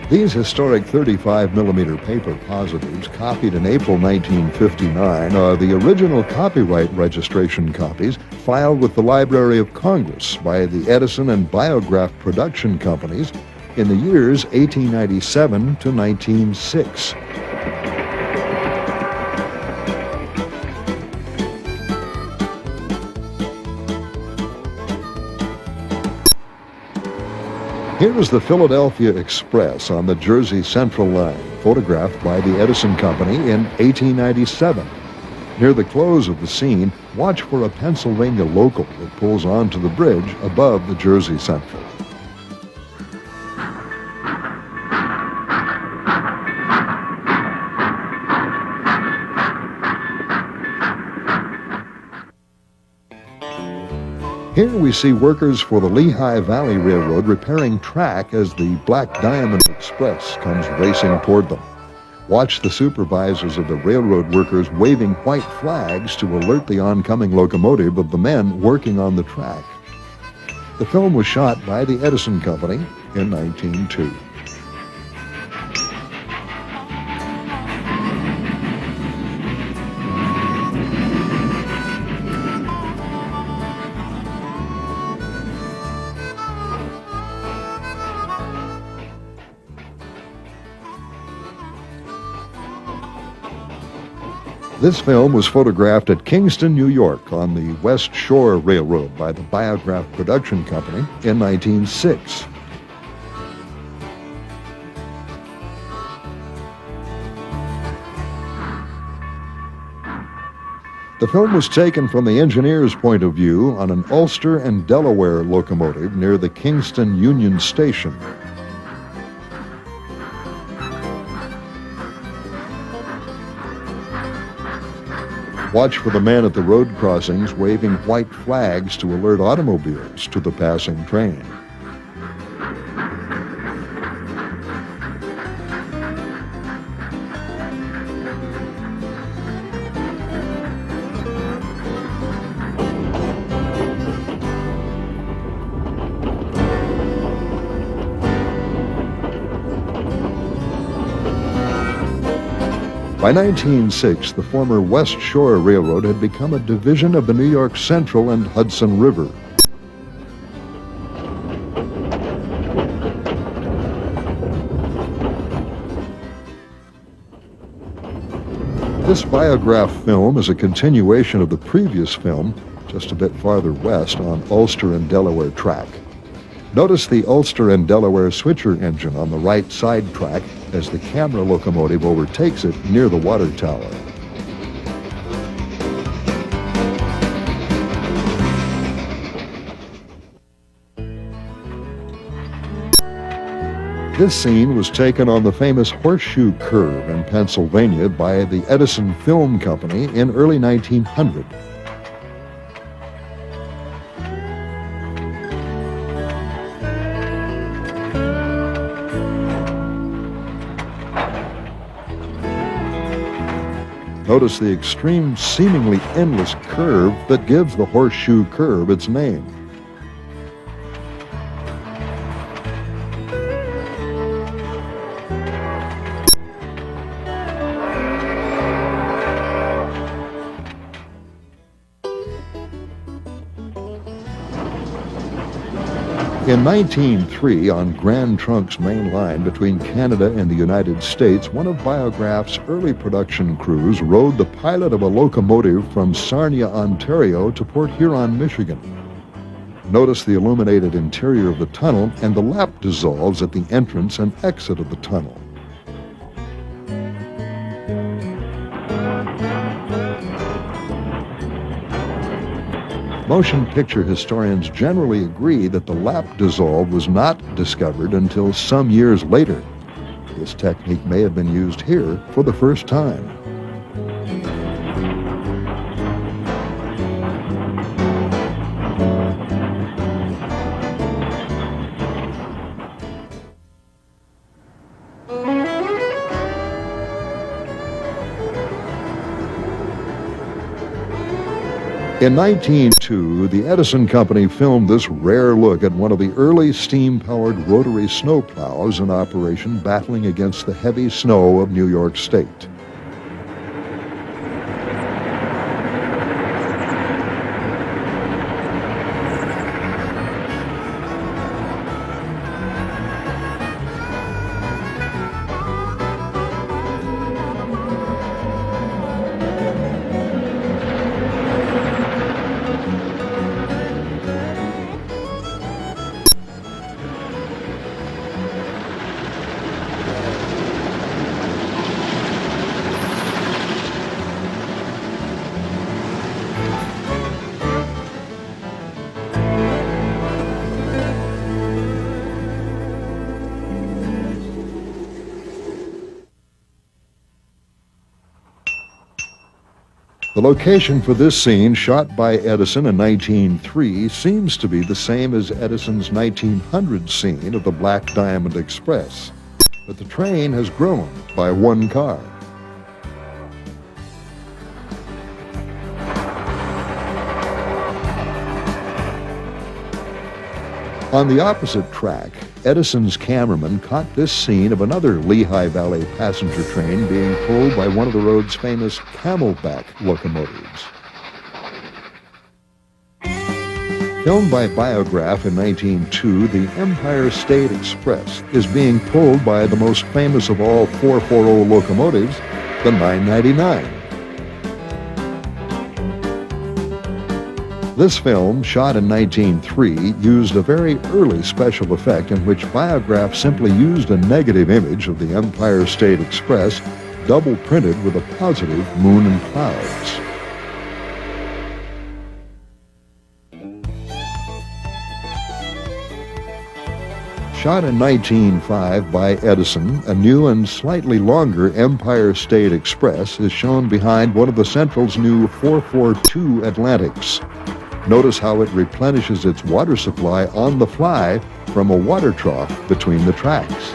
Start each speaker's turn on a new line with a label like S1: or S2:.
S1: These historic 35mm paper positives, copied in April 1959, are the original copyright registration copies filed with the Library of Congress by the Edison and Biograph production companies in the years 1897 to 1906. Here is the Philadelphia Express on the Jersey Central line, photographed by the Edison Company in 1897. Near the close of the scene, watch for a Pennsylvania local that pulls onto the bridge above the Jersey Central. Here we see workers for the Lehigh Valley Railroad repairing track as the Black Diamond Express comes racing toward them. Watch the supervisors of the railroad workers waving white flags to alert the oncoming locomotive of the men working on the track. The film was shot by the Edison Company in 1902. This film was photographed at Kingston, New York on the West Shore Railroad by the Biograph Production Company in 1906. The film was taken from the engineer's point of view on an Ulster and Delaware locomotive near the Kingston Union Station. Watch for the men at the road crossings waving white flags to alert automobiles to the passing train. By 1906, the former West Shore Railroad had become a division of the New York Central and Hudson River. This Biograph film is a continuation of the previous film, just a bit farther west on Ulster and Delaware track. Notice the Ulster and Delaware switcher engine on the right side track as the camera locomotive overtakes it near the water tower. This scene was taken on the famous Horseshoe Curve in Pennsylvania by the Edison Film Company in early 1900. Notice the extreme, seemingly endless curve that gives the Horseshoe Curve its name. In 1903, on Grand Trunk's main line between Canada and the United States, one of Biograph's early production crews rode the pilot of a locomotive from Sarnia, Ontario to Port Huron, Michigan. Notice the illuminated interior of the tunnel and the lap dissolves at the entrance and exit of the tunnel. Motion picture historians generally agree that the lap dissolve was not discovered until some years later. This technique may have been used here for the first time. In 1902, the Edison Company filmed this rare look at one of the early steam-powered rotary snowplows in operation battling against the heavy snow of New York State. The location for this scene, shot by Edison in 1903, seems to be the same as Edison's 1900 scene of the Black Diamond Express, but the train has grown by one car. On the opposite track, Edison's cameraman caught this scene of another Lehigh Valley passenger train being pulled by one of the road's famous camelback locomotives. Filmed by Biograph in 1902, the Empire State Express is being pulled by the most famous of all 440 locomotives, the 999. This film, shot in 1903, used a very early special effect in which Biograph simply used a negative image of the Empire State Express, double printed with a positive moon and clouds. Shot in 1905 by Edison, a new and slightly longer Empire State Express is shown behind one of the Central's new 442 Atlantics. Notice how it replenishes its water supply on the fly from a water trough between the tracks.